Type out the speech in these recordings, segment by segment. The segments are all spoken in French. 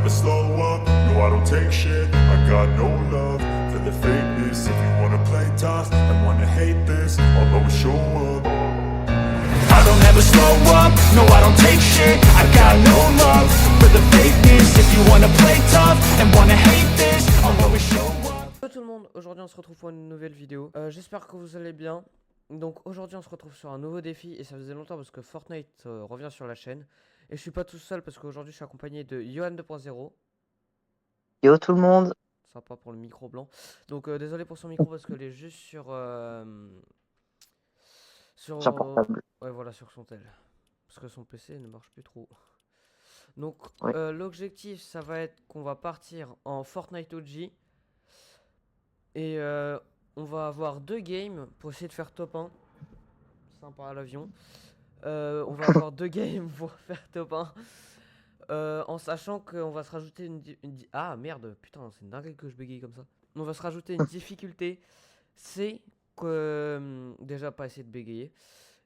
never slow up, no I don't take shit. I got no love for the fakeness. If you wanna play tough and wanna hate this, I'll always show up. I don't ever slow up, no I don't take shit. I got no love for the fakeness. If you wanna play tough and wanna hate this, I'll always show up. Bonjour tout le monde, aujourd'hui on se retrouve pour une nouvelle vidéo. J'espère que vous allez bien. Donc aujourd'hui on se retrouve sur un nouveau défi et ça faisait longtemps parce que Fortnite revient sur la chaîne. Et je suis pas tout seul parce qu'aujourd'hui je suis accompagné de Johan 2.0. Yo tout le monde. Sympa pour le micro blanc. Donc désolé pour son micro parce qu'elle est juste sur Sur portable. ouais voilà, sur son tel. Parce que son PC ne marche plus trop. Donc Ouais. l'objectif ça va être qu'on va partir en Fortnite OG. Et on va avoir 2 games pour essayer de faire top 1. Sympa à l'avion. On va avoir 2 games pour faire top 1. En sachant qu'on va se rajouter ah merde, putain, c'est une dingue que je bégaye comme ça. On va se rajouter une difficulté. C'est que déjà pas essayer de bégayer.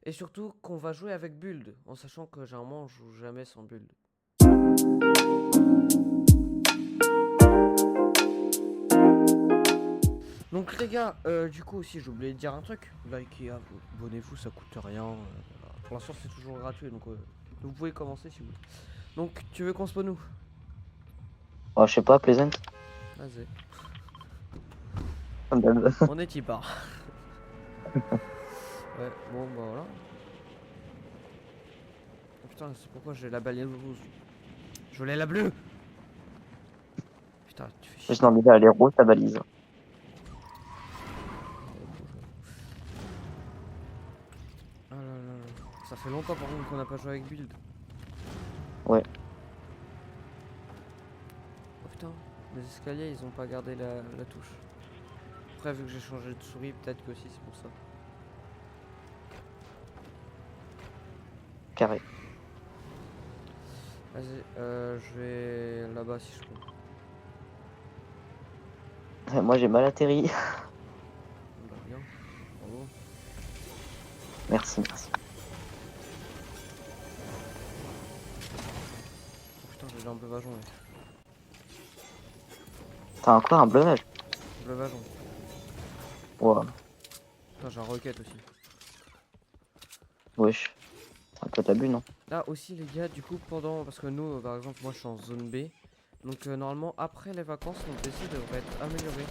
Et surtout qu'on va jouer avec build. En sachant que généralement on joue jamais sans build. Donc les gars, du coup aussi j'ai oublié de dire un truc. Likez, abonnez-vous, ça coûte rien. Voilà. Pour l'instant c'est toujours gratuit, donc vous pouvez commencer si vous voulez. Donc tu veux qu'on spawn où? Oh, je sais pas, Pleasant. Vas-y. Comme d'hab. On est y part. Ouais, bon bah voilà. Oh, putain, c'est pourquoi j'ai la balise rouge. Je voulais la bleue. Putain, tu fais chier. Juste dans l'idée, elle est rose, ta balise. Ah là là là. Ça fait longtemps par contre qu'on n'a pas joué avec build. Ouais. Oh putain, les escaliers ils ont pas gardé la touche. Après vu que j'ai changé de souris, peut-être que aussi c'est pour ça. Carré. Vas-y, je vais là-bas si je peux. Moi j'ai mal atterri. Bah bien. Bravo. Merci, merci. Oh putain, j'ai un bleu vajon là. T'as encore un bleu neige. Bleu vajon. Wow. Putain, j'ai un roquette aussi. Wesh. C'est un peu t'abus, non? Là aussi les gars, du coup pendant, parce que nous par exemple moi je suis en zone B. Donc normalement après les vacances mon PC devrait être amélioré.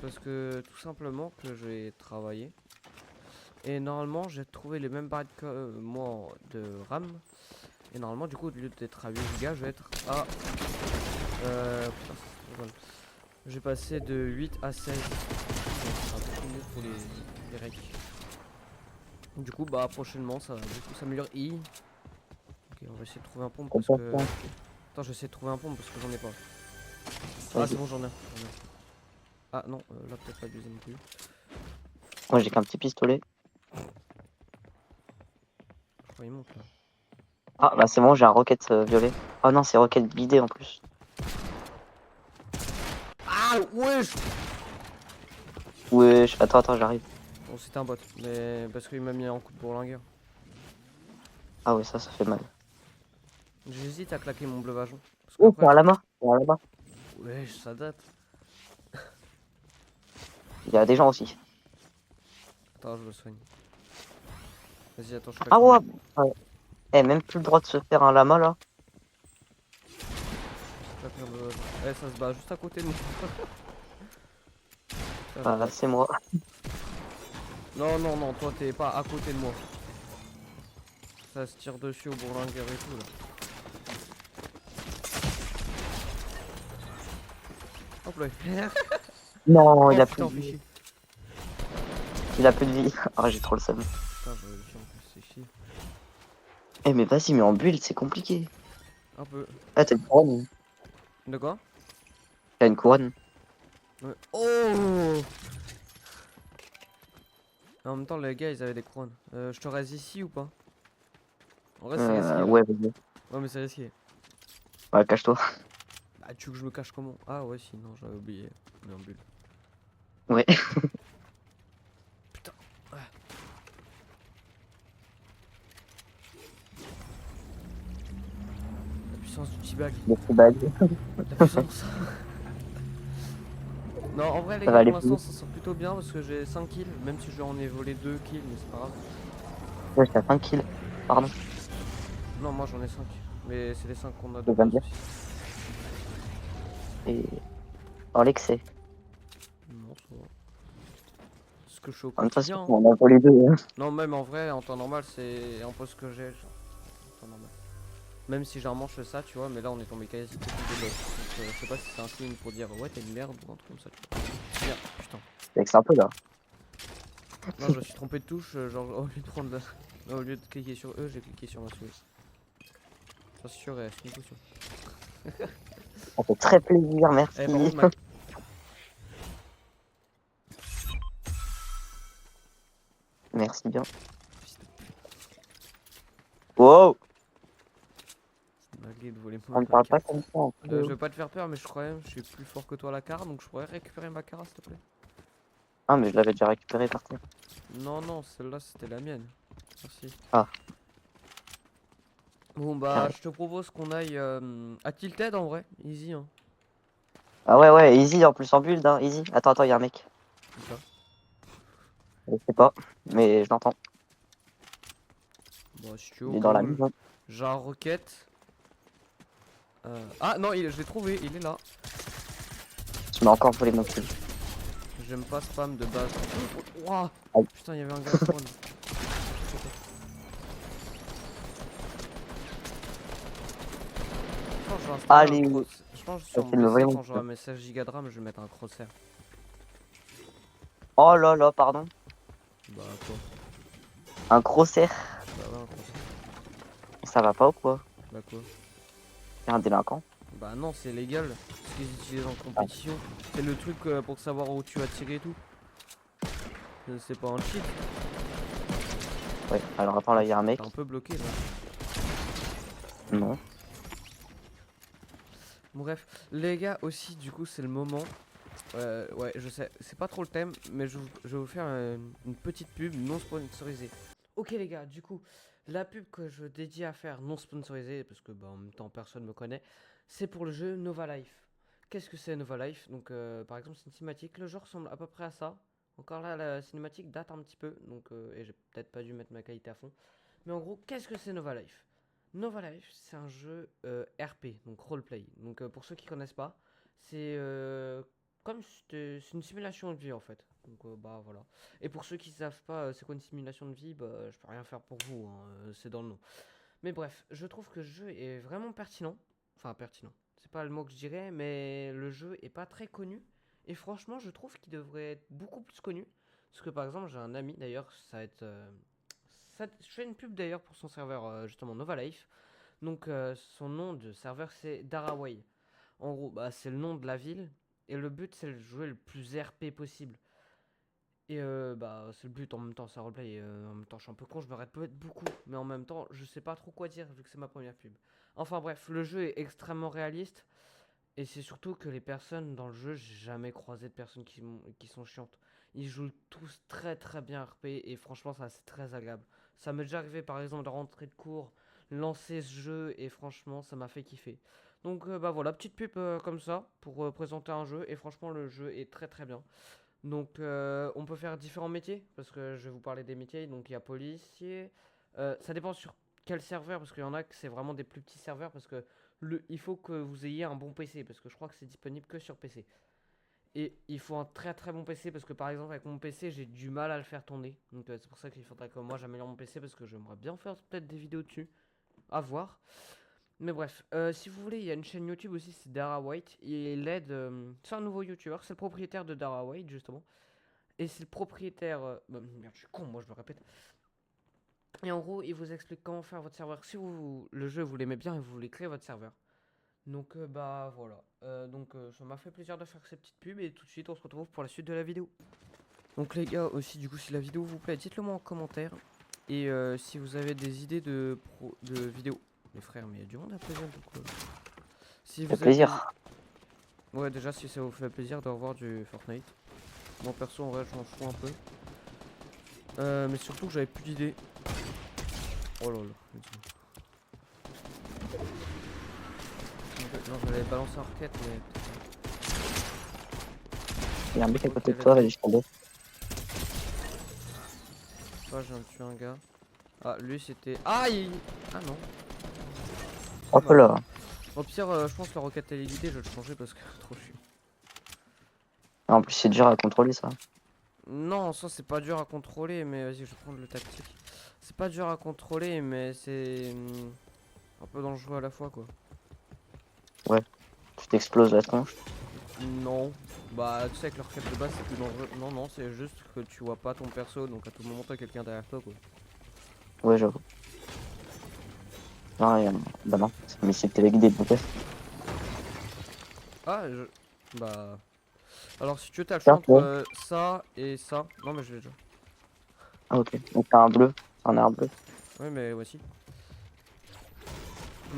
Parce que tout simplement que j'ai travaillé. Et normalement j'ai trouvé les mêmes barrettes que moi de RAM. Et normalement du coup au lieu d'être à 8 Go je vais être à... putain, voilà. J'ai passé de 8 à 16. Donc, ça sera beaucoup mieux pour les recs. Du coup bah prochainement ça va beaucoup s'améliorer. Ok, on va essayer de trouver un pompe parce que... Attends, je vais essayer de trouver un pompe parce que j'en ai pas. Ah c'est bon, j'en ai. Ah non, là peut-être pas deuxième plus. Moi j'ai qu'un petit pistolet. Je crois qu'il monte là. Ah bah c'est bon, j'ai un roquette violet. Oh non, c'est roquette bidé en plus. Ah wesh. Wesh, attends, j'arrive. Bon c'était un bot, mais parce qu'il m'a mis un coup de bourlingueur. Ah ouais, ça fait mal. J'hésite à claquer mon bleu vajon. Oh, par là-bas, par là-bas. Wesh, ça date. Il y a des gens aussi. Attends, je le soigne. Vas-y, attends, je claque. Ah ouais. Eh, même plus le droit de se faire un lama là. Je claque mon bleu vajon. Eh, ça se bat juste à côté de moi. Ah là, c'est moi. Non, non, non, toi t'es pas à côté de moi. Ça se tire dessus au bourlingueur et tout là. Hop là. Non, Oh, il a putain, plus de fait vie. chier. Il a plus de vie. Ah, j'ai trop le seum. Putain, j'aurais dû faire en plus, c'est chier. Eh, mais vas-y, mais en build, c'est compliqué. Un peu. Ah, t'as une couronne. De quoi? T'as une couronne. Ouais. Oh! En même temps, les gars, ils avaient des couronnes. Je te reste ici ou pas? En vrai, c'est risqué. Ouais, vas-y. Ouais, mais c'est risqué. Ouais, cache-toi. Bah, tu veux que je me cache comment? Ah, ouais, sinon, j'avais oublié. On est en bulle. Ouais. Putain. Ouais. La puissance du T-Bag. des petits badges. La puissance. Non, en vrai, les Ça va gars, aller pour plus l'instant, vite. ça sent plutôt bien parce que j'ai 5 kills, même si j'en ai volé 2 kills, mais c'est pas grave. Ouais, j'étais à 5 kills. Pardon, Non, moi j'en ai 5, mais c'est les 5 qu'on a de je viens de base dire. aussi. Et dans l'excès. Non, ça va. C'est ce que je fais au En même temps, quotidien. surtout, Hein. on a volé deux. Hein. Non, même en vrai, en temps normal, c'est un peu ce que j'ai. Genre, en temps normal. Même si généralement je fais ça, tu vois, mais là on est tombé quasi tout de l'autre. Donc je sais pas si c'est un signe pour dire ouais, t'es une merde ou un truc comme ça, tu vois. Merde, putain. C'est un peu là. Non, je me suis trompé de touche, genre au lieu de prendre au lieu de cliquer sur E, j'ai cliqué sur ma souris. Ça c'est sûr, c'est une potion. Ça fait très plaisir, Eh, par merci. contre, Merci bien. Wow, ma de voler on ne ma parle pas carte. comme ça. En fait. Je vais pas te faire peur, mais je crois même que je suis plus fort que toi à la carte, donc je pourrais récupérer ma carte s'il te plaît. Ah, mais je l'avais déjà récupéré par terre. Non, non, celle-là c'était la mienne. Merci. Ah. Bon bah Carré. je te propose qu'on aille à Tilted en vrai, easy hein. Ah ouais, ouais, easy en plus en build, hein, easy. Attends, attends, il y a un mec. Comme ça. Je sais pas, mais je l'entends. Bon si tu veux Il au est cas dans la où, maison. j'ai un roquette. Ah non, je l'ai trouvé, il est là. Tu m'as encore volé mon kill. J'aime pas spam de base. Ouah. Aïe. Putain, il y avait un gars spawn. Je pense que je vais installer Allez, un je pense que sur essaie mon de me voler PC mon quand j'aurai kill. mes 16 Go de RAM, je vais mettre un crosshair. Oh là là, pardon. Bah quoi? Un crosshair. Bah ouais, un crosshair. Ça va pas ou quoi? Bah quoi? C'est un délinquant. Bah non, c'est légal. Ce qu'ils utilisent en Ah. compétition. C'est le truc pour savoir où tu as tiré et tout. C'est pas un cheat. Ouais, alors attends, là, il y a un mec. T'es un peu bloqué là. Non. Bref, les gars aussi, du coup, c'est le moment. Ouais, je sais, c'est pas trop le thème, mais je vais vous faire une petite pub non sponsorisée. Ok les gars, du coup, la pub que je dédie à faire non sponsorisée, parce que bah, en même temps personne me connaît, c'est pour le jeu Nova Life. Qu'est-ce que c'est Nova Life? Donc par exemple c'est une cinématique, le jeu ressemble à peu près à ça. Encore là la cinématique date un petit peu, donc et j'ai peut-être pas dû mettre ma qualité à fond. Mais en gros, qu'est-ce que c'est Nova Life? Nova Life, c'est un jeu RP, donc roleplay. Donc pour ceux qui connaissent pas, c'est comme c'est une simulation de vie en fait. Donc bah voilà. Et pour ceux qui savent pas c'est quoi une simulation de vie, bah je peux rien faire pour vous, hein, c'est dans le nom. Mais bref, je trouve que le jeu est vraiment pertinent. Enfin pertinent, c'est pas le mot que je dirais, mais le jeu est pas très connu. Et franchement, je trouve qu'il devrait être beaucoup plus connu. Parce que par exemple, j'ai un ami d'ailleurs, ça va être je fais une pub d'ailleurs pour son serveur justement Nova Life. Donc son nom de serveur c'est Daraway. En gros, bah, c'est le nom de la ville. Et le but c'est de jouer le plus RP possible. Et bah c'est le but en même temps, c'est un roleplay. En même temps, je suis un peu con, je me répète peut-être beaucoup. Mais en même temps, je sais pas trop quoi dire vu que c'est ma première pub. Enfin bref, le jeu est extrêmement réaliste. Et c'est surtout que les personnes dans le jeu, j'ai jamais croisé de personnes qui sont chiantes. Ils jouent tous très très bien RP et franchement ça c'est très agréable. Ça m'est déjà arrivé par exemple de rentrer de cours, lancer ce jeu et franchement ça m'a fait kiffer. Donc bah voilà, petite pub comme ça pour présenter un jeu et franchement le jeu est très très bien. Donc on peut faire différents métiers parce que je vais vous parler des métiers. Donc il y a policier, ça dépend sur quel serveur parce qu'il y en a que c'est vraiment des plus petits serveurs parce que il faut que vous ayez un bon PC parce que je crois que c'est disponible que sur PC. Et il faut un très très bon PC parce que par exemple avec mon PC j'ai du mal à le faire tourner. Donc c'est pour ça qu'il faudrait que moi j'améliore mon PC parce que j'aimerais bien faire peut-être des vidéos dessus. À voir. Mais bref, si vous voulez, il y a une chaîne YouTube aussi, c'est Dara White. Il aide, c'est un nouveau YouTuber, c'est le propriétaire de Dara White justement. Et c'est le propriétaire... merde, je suis con, moi je me répète. Et en gros, il vous explique comment faire votre serveur. Si le jeu vous l'aimez bien et vous voulez créer votre serveur. Donc bah voilà. Ça m'a fait plaisir de faire cette petite pub et tout de suite on se retrouve pour la suite de la vidéo. Donc les gars aussi du coup si la vidéo vous plaît dites-le moi en commentaire. Et si vous avez des idées de vidéos. Les frères mais il y a du monde à présent donc si vous Ça fait plaisir. Ouais déjà si ça vous fait plaisir de revoir du Fortnite. Moi perso en vrai je m'en fous un peu. Mais surtout que j'avais plus d'idées. Oh là là. Non, j'allais balancer en roquette, mais. Il y a un mec à côté Ok, de toi, let's vas-y, je tombe. Toi, je viens de tuer un gars. Ah, lui c'était. Ah, ah non. Hop Bah, là. au pire, je pense que la roquette téléguidée, je vais le changer parce que trop chiant. En plus, c'est dur à contrôler ça. Non, ça c'est pas dur à contrôler, mais vas-y, je vais prendre le tactique. C'est pas dur à contrôler, mais c'est un peu dangereux à la fois, quoi. Tu t'exploses la tronche. Non. Bah, tu sais, avec leur roquette de base, c'est plus dangereux. Non, non, c'est juste que tu vois pas ton perso, donc à tout moment, t'as quelqu'un derrière toi, quoi. Ouais, j'avoue. Non, bah non, mais c'est téléguidé, donc ouais. Ah, bah. Alors, si tu veux, t'as le choix Tiens, entre ouais. ça et ça. Non, mais je l'ai déjà. Ah, ok. Donc t'as un bleu, un arbre bleu. Oui, mais voici.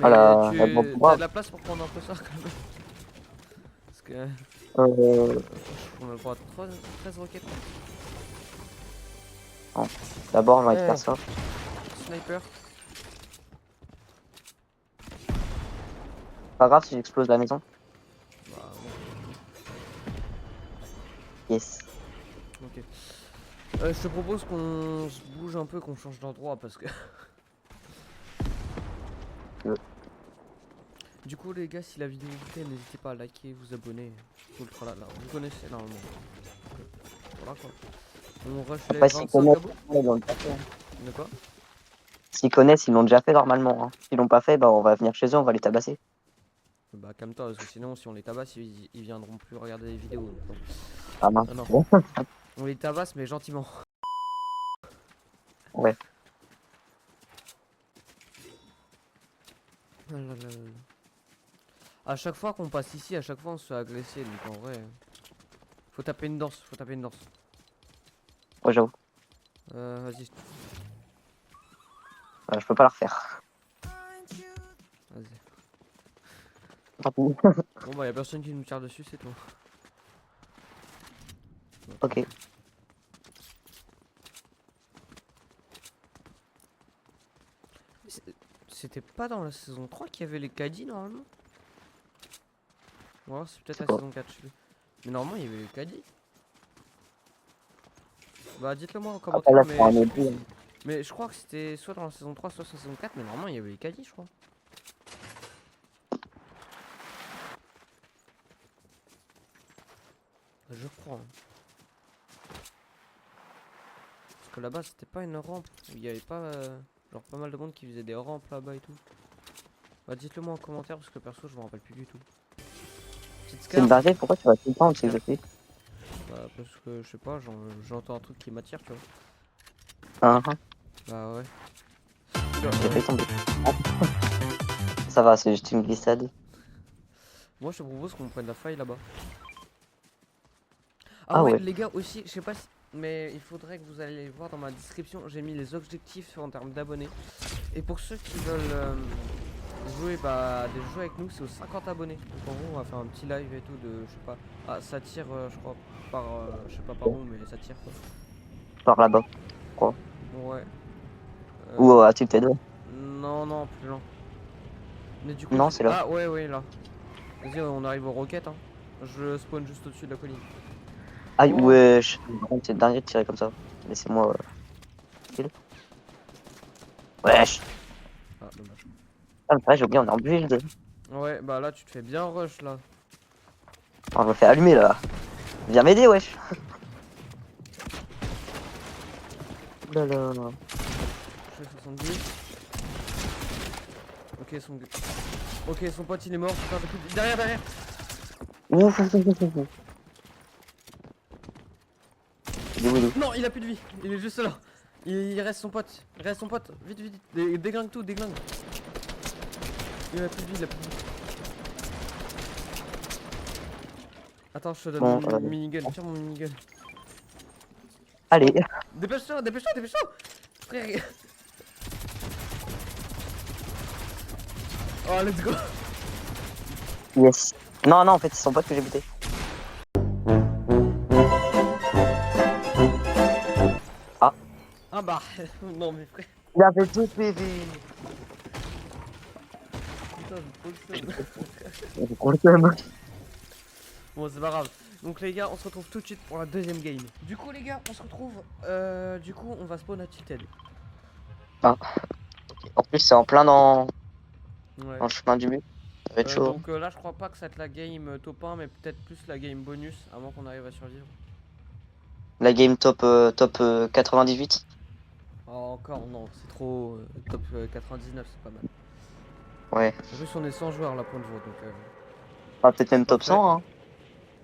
Ah Mais la bombe tu t'as brave. de la place pour prendre un peu ça quand même. Parce que Euh, on a le droit à 13 roquettes. D'abord, j'ai envie de Eh, faire ça. sniper. Pas grave si j'explose la maison. Bah, Yes. bon, ok. Je te propose qu'on se bouge un peu, qu'on change d'endroit parce que. Ouais. Du coup, les gars, si la vidéo vous plaît, n'hésitez pas à liker, vous abonner. Tout le tralala. Vous connaissez normalement. Voilà quoi. On rush les Après, s'ils 25 connaissent, abos. ils l'ont déjà fait. De quoi? S'ils connaissent, ils l'ont déjà fait normalement. Hein. S'ils l'ont pas fait, bah on va venir chez eux, on va les tabasser. Bah, calme-toi, parce que sinon, si on les tabasse, ils viendront plus regarder les vidéos. Donc, non. Ah mince. Ah non. Bon. On les tabasse, mais gentiment. Ouais. Ah là là là là. À chaque fois qu'on passe ici, à chaque fois on se fait agresser, donc en vrai. Faut taper une danse, faut taper une danse. Ouais, j'avoue. Vas-y, Je peux pas la refaire. vas-y. Tant pis. Bon bah y'a personne qui nous tire dessus, c'est tout. Ok. C'était pas dans la saison 3 qu'il y avait les caddies normalement? Ou alors c'est peut-être C'est la quoi? saison 4, je sais plus. Mais normalement il y avait les caddies. Bah dites-le moi en Après commentaire, là, c'est un autre jeu. mais je crois que c'était soit dans la saison 3, soit dans la saison 4, mais normalement il y avait les caddies, je crois. Je crois. Hein. Parce que là-bas c'était pas une rampe, il y avait pas genre pas mal de monde qui faisait des rampes là-bas et tout. Bah dites-le moi en commentaire parce que perso je me rappelle plus du tout. Petite C'est une scarpe. dinguerie, pourquoi tu vas tout le temps aussi je fais? Bah parce que je sais pas, j'entends un truc qui m'attire tu vois. Ah, ah, Bah ouais. j'ai fait tomber. Ah. Ça va, c'est juste une glissade. Moi je te propose qu'on prenne la faille là-bas. Ah Ah ouais ouais. les gars aussi, je sais pas si... Mais il faudrait que vous allez voir dans ma description, j'ai mis les objectifs en termes d'abonnés. Et pour ceux qui veulent jouer bah, des jeux avec nous, c'est aux 50 abonnés. Donc en gros on va faire un petit live et tout de, je sais pas. Ah ça tire je crois par, je sais pas par où mais ça tire quoi. Par là-bas. Quoi? Ouais. Ou à Type T2. Non non plus lent. Mais du coup... Non, c'est là. Ah ouais ouais là. Vas-y on arrive aux roquettes hein. Je spawn juste au-dessus de la colline. Aïe, Oh. wesh. C'est dingue de tirer comme ça. Laissez-moi. Kill. Wesh. Ah dommage. Ah, mais j'ai oublié, on est en build. Ouais bah là tu te fais bien rush là. Oh, on me fait allumer là. Viens m'aider, wesh. Là là. Je fais 70. Ok son pote il est mort. Putain, derrière. Ouf, ouf, ouf, ouf, ouf. Il est où, il est où? Non il a plus de vie. Il est juste là. Il reste son pote. Vite. Déglingue tout, déglingue. Il a plus de vie, Attends je te donne Bon, mon minigun. Tiens mon minigun. Allez. Dépêche-toi. Frère. Oh let's go. Yes. Non, en fait, c'est son pote que j'ai buté. Ah bah non mais frère. Il avait 2 PV. Putain j'ai trop le seum. J'ai trop le seum. Bon, c'est pas grave. Donc les gars, on se retrouve tout de suite pour la deuxième game. Du coup les gars, on se retrouve. Du coup, on va spawn à Tilted. Ah, ok. En plus, c'est en plein Ouais. dans le chemin du but. Ça va être chaud. Donc là, je crois pas que ça va être la game top 1, mais peut-être plus la game bonus avant qu'on arrive à survivre. La game top 98. Ah, encore, non, c'est trop. Top 99, c'est pas mal. Ouais. En plus, on est 100 joueurs là pour une fois, donc. Ah, peut-être même Pas top prêt. 100, hein.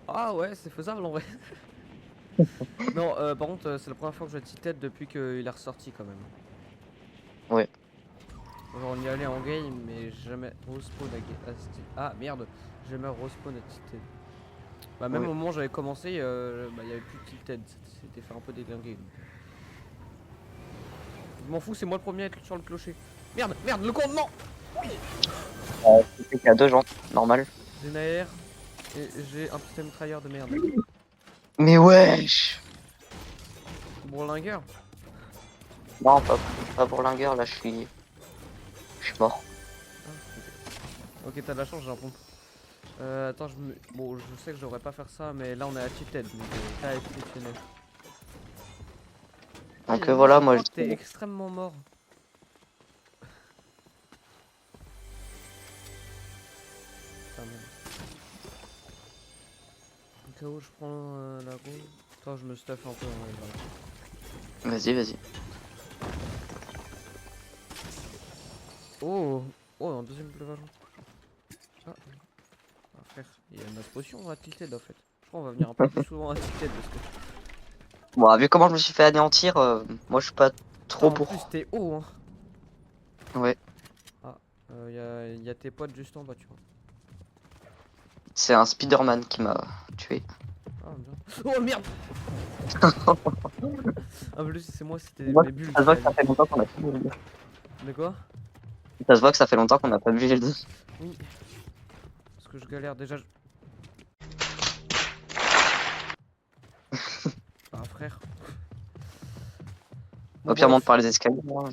Ah ouais, c'est faisable en vrai. Non, par contre, c'est la première fois que je vais Tilted depuis qu'il est ressorti quand même. Ouais. Genre, on y allait en game, mais jamais respawn à Ah merde, jamais respawn à Tilted. Bah, même Ouais. au moment où j'avais commencé, bah, il y avait plus de Tilted. C'était fait un peu déglinguer. Je m'en fous, c'est moi le premier à être sur le clocher. Merde, merde, le compte, non! C'est qu'il y a 2 gens, normal. J'ai une AR et j'ai un pistolet mitrailleur de merde. Mais wesh! Bourlingueur. Non, pas bourlingueur, là, je suis mort. Ok, t'as de la chance, j'ai un pompe. Attends, bon, je sais que je devrais pas faire ça, mais là on est à Tilted, donc cas exceptionnel. Donc Ah, voilà, je moi crois je que t'es extrêmement mort. Putain, merde. Au cas où je prends la roue. Attends, je me stuff un peu en vrai, voilà. Vas-y. Oh! Oh, un deuxième boulevard. Ah. Ah, frère, il y a une potion à Tilted en fait. Je crois qu'on va venir un peu plus souvent à Tilted parce que. Bon, vu comment je me suis fait anéantir, moi je suis pas Putain, trop en plus pour. t'es haut, hein. Ouais, Ah, y a tes potes juste en bas, tu vois. c'est un Spider-Man qui m'a tué. Ah, bien. Oh merde! En plus, c'est moi, c'était Moi, mes bulles ça se qui voit que ça m'avaient fait longtemps qu'on a pas build. mis. De quoi? Ça se voit que ça fait longtemps qu'on a pas build. Oui. Parce que je galère déjà. Ah, frère. Bon, Au pire, monte bref. par les escaliers. Hein.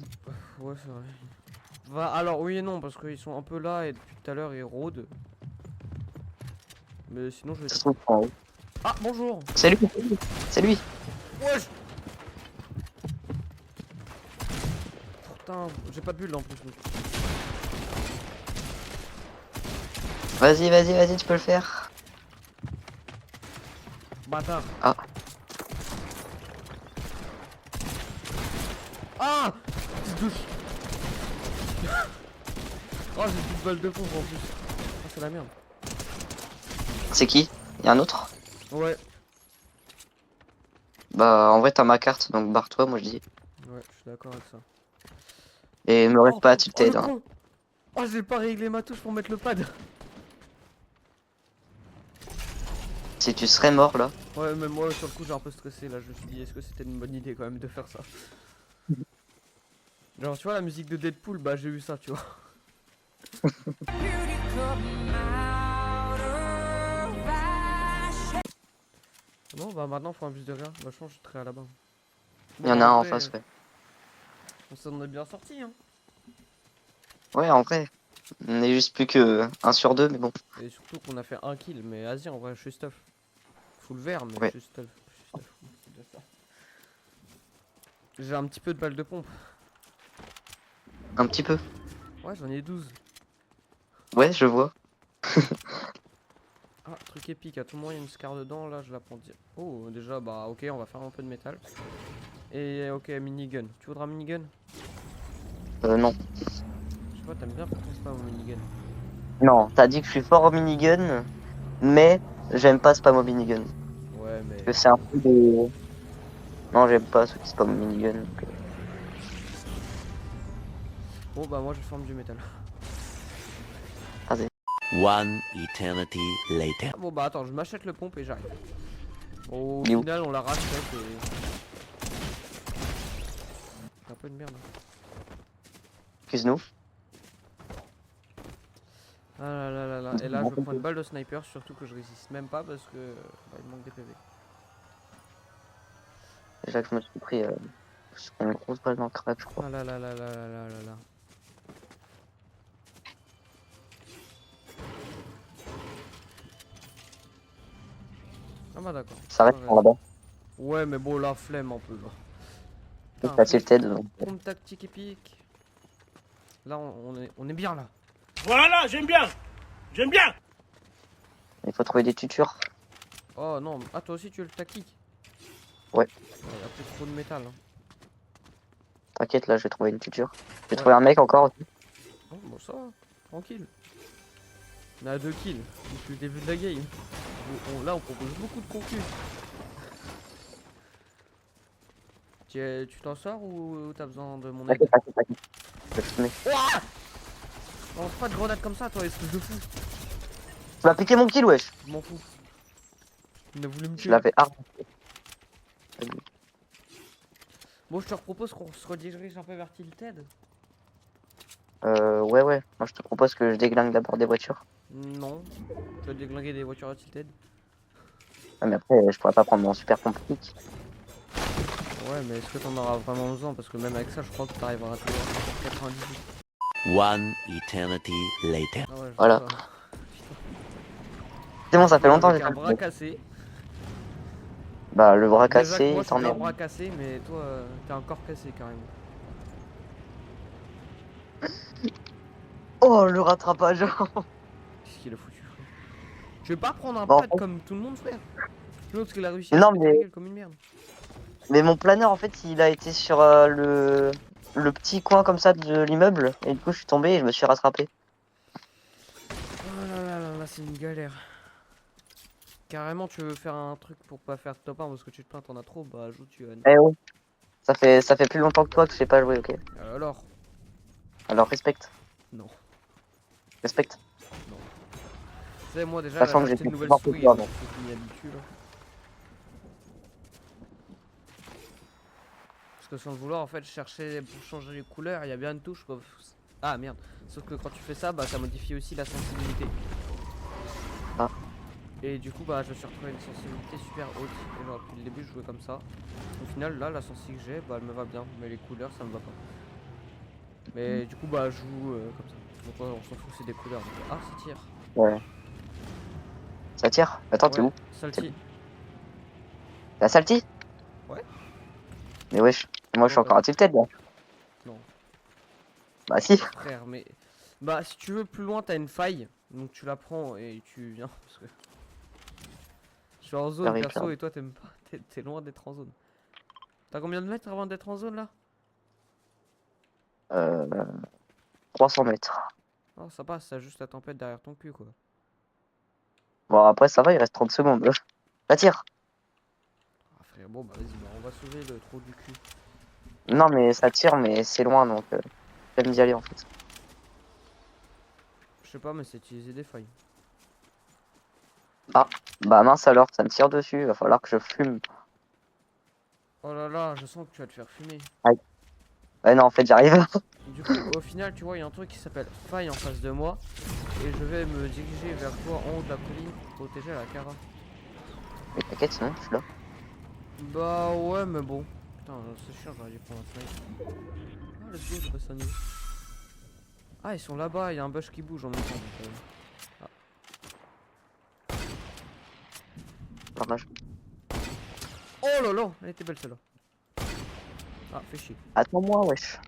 Ouais, c'est vrai. Va, alors, oui et non, parce qu'ils sont un peu là et depuis tout à l'heure ils rôdent. Mais sinon, je vais. Ça se trouve en haut. Ah, bonjour! C'est lui, c'est lui. Wesh! Putain, j'ai pas de bulle en plus. Donc. Vas-y, tu peux le faire. Bâtard! Ah. Ah! Petite douche! Oh, j'ai plus de balle de pompe en plus. Ah, c'est la merde. C'est qui? Y'a un autre? Ouais, Bah, en vrai, t'as ma carte, donc barre-toi, moi je dis. ouais, je suis d'accord avec ça. Et me reste Oh, pas à oh le tilted. Hein. con! Oh, j'ai pas réglé ma touche pour mettre le pad! Si tu serais mort là. Ouais, mais moi sur le coup j'ai un peu stressé là, je me suis dit est-ce que c'était une bonne idée quand même de faire ça? Genre tu vois la musique de Deadpool, bah j'ai eu ça tu vois. Bon bah maintenant faut un bus de rien, bah je pense que je serai à là-bas. Il y en bah, a un en vrai, face, ouais. On s'en est bien sorti hein. Ouais, en vrai. On est juste plus que 1 sur 2, mais bon. Et surtout qu'on a fait un kill, mais vas-y en vrai je suis stuff. Full vert mais Ouais. je suis stuff. C'est déjà ça. J'ai un petit peu de balles de pompe. Un petit peu. Ouais j'en ai 12. Ouais, je vois. Ah, truc épique, à tout moment il y a une scar dedans, là je la prends. Oh, déjà, bah ok, on va faire un peu de métal. Et ok, minigun. Tu voudras minigun? Non. Je sais pas, t'aimes bien pourquoi c'est pas au minigun? Non, t'as dit que je suis fort au minigun, mais j'aime pas spam au minigun. Ouais, mais. Parce que c'est un peu de. Non, j'aime pas ceux qui spam au minigun. Bon, bah moi je forme du métal. Vas-y. One eternity later. Ah, bon, bah attends, je m'achète le pompe et j'arrive. Au Il est où? final, on la rachète et. C'est un peu de merde. Excuse-nous. Ah là là là là. Et là, je prends une balle de sniper, surtout que je résiste même pas parce que. Bah, il manque des PV. Déjà que je me suis pris une grosse balle dans le crack, je crois. Ah là là là là là là là là. Ah bah d'accord. Ça reste Ouais. par là-bas. Ouais, mais bon, la flemme un peu là. C'est Putain, pas tilted, donc. prompt tactique épique. Là, on est bien là. Voilà, j'aime bien. J'aime bien. Il faut trouver des tutures. Oh non, ah toi aussi tu veux le tactique? Ouais. Il y a plus trop de métal. Hein. T'inquiète, là, je vais trouver une tuture. J'ai Ouais. trouvé un mec encore aussi. Oh, bon, ça va, tranquille. On a 2 kills depuis le début de la game. Là, on propose beaucoup de contenu. Tu t'en sors ou t'as besoin de mon aide? T'inquiète. Je vais te filmer. Ouah, lance pas de grenade comme ça, toi, espèce de fou. Tu m'as piqué mon kill, wesh. Je m'en fous. Il a voulu me Je tuer. l'avais arrêté. Bon, je te propose qu'on se redirige un peu vers Tilted. Ouais. Moi, je te propose que je déglingue d'abord des voitures. Non, tu vas déglinguer des voitures à Tilted. Ah, mais après, je pourrais pas prendre mon super compliqué. Ouais, mais est-ce que t'en auras vraiment besoin? Parce que même avec ça, je crois que t'arriveras à trouver 98. One eternity later. Ah ouais, je Voilà. vois ça. C'est bon, ça fait longtemps que Avec j'ai un pas bras le cassé. Bah, le bras Déjà que cassé, moi, il je suis un t'emmerde. bras cassé, mais toi, t'es un corps cassé carrément. Oh, le rattrapage. Qu'est-ce qu'il a foutu, frère? Je vais pas prendre un Bon, pad comme tout le monde, frère. L'autre, qu'il a réussi Non, à se péter la mais- gueule comme une merde. Mais mon planeur, en fait, il a été sur le petit coin comme ça de l'immeuble. Et du coup, je suis tombé et je me suis rattrapé. Oh là, c'est une galère. Carrément, tu veux faire un truc pour pas faire top 1 parce que tu te plains, t'en as trop, bah ajoute UN. Eh oui. Ça fait plus longtemps que toi que je sais pas jouer, ok. Alors, Alors, respecte. non. Respecte. Tu sais, moi déjà, Sachant là, que j'ai j'ai acheté une fait nouvelle plus fort que souris, toi, donc donc. faut que je m'y habitue là. Parce que sans le vouloir, en fait, je cherchais pour changer les couleurs, il y a bien une touche quoi. Ah merde. Sauf que quand tu fais ça, bah ça modifie aussi la sensibilité. Ah. Et du coup, bah je me suis retrouvé une sensibilité super haute. Et genre, depuis le début, je jouais comme ça. Au final, là, la sensibilité que j'ai, bah elle me va bien. Mais les couleurs, ça me va pas. Mais du coup, bah je joue comme ça. Donc ouais, on s'en fout, c'est des couleurs. Donc, ah, ça tire. Ouais. Ça tire? Attends, t'es Ouais, où? Salty. La salty? Ouais. Mais wesh, moi je suis encore à tilted là. Non. Bah si. Frère, mais bah si tu veux plus loin t'as une faille, donc tu la prends et tu viens parce que je suis en zone J'arrive, perso j'arrive. et toi t'aimes pas, t'es loin d'être en zone. T'as combien de mètres avant d'être en zone là? Euh, 300 mètres. Oh ça passe, t'as juste la tempête derrière ton cul quoi. Bon après ça va, il reste 30 secondes. Ça tire. Ah frère bon bah vas-y bah, on va sauver le trou du cul. Non mais ça tire mais c'est loin donc j'aime d'y aller en fait. Je sais pas mais c'est utiliser des failles. Bah mince alors, ça me tire dessus, il va falloir que je fume. Oh là là, je sens que tu vas te faire fumer. Ouais non en fait j'arrive. Du coup au final tu vois il y a un truc qui s'appelle faille en face de moi. Et je vais me diriger vers toi en haut de la colline pour protéger la Cara. Mais t'inquiète sinon je suis là. Bah ouais mais bon. Putain c'est chiant j'aurais dû prendre un snipe. Ah let's go je passe à niveau. Ah ils sont là-bas, il y a un bush qui bouge en même temps. Donc, Dommage. Oh là là, elle était belle celle-là. Ah fais chier. Attends-moi wesh.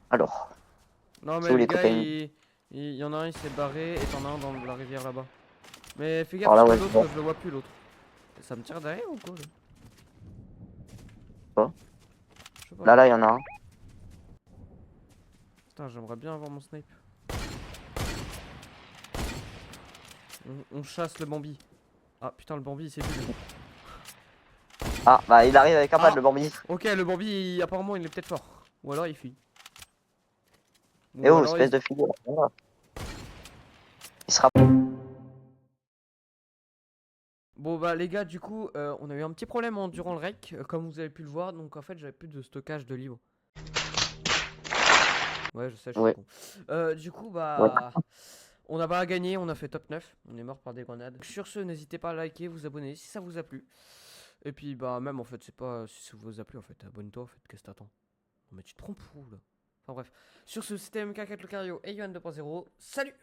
Alors. Non C'est mais où les les gars copains il y en a un il s'est barré et t'en as un dans la rivière là-bas. Mais fais gaffe Alors là, parce que ouais, l'autre je le vois plus l'autre. Ça me tire derrière ou quoi là? Quoi? Je sais pas. Là il y en a un. Putain, j'aimerais bien avoir mon snipe. On chasse le Bambi. Ah putain, le Bambi il s'est vu. Ah bah il arrive avec un pad Ah. le Bambi. Ok, le Bambi apparemment il est peut-être fort. Ou alors il fuit. Ou Eh oh alors, espèce de figure. Voilà. Il sera. Bon bah les gars, du coup, on a eu un petit problème durant le rec, comme vous avez pu le voir. Donc en fait, j'avais plus de stockage de livres. Ouais, je sais, je suis Ouais. con. Du coup, bah, on n'a pas gagné, on a fait top 9. On est mort par des grenades. Sur ce, n'hésitez pas à liker, vous abonner si ça vous a plu. Et puis, bah, même en fait, c'est pas si ça vous a plu, en fait. Abonne-toi, en fait, qu'est-ce que t'attends? Non, mais tu te trompes où là? Enfin bref. Sur ce, c'était MK4 le Cario et Yohan 2.0. Salut!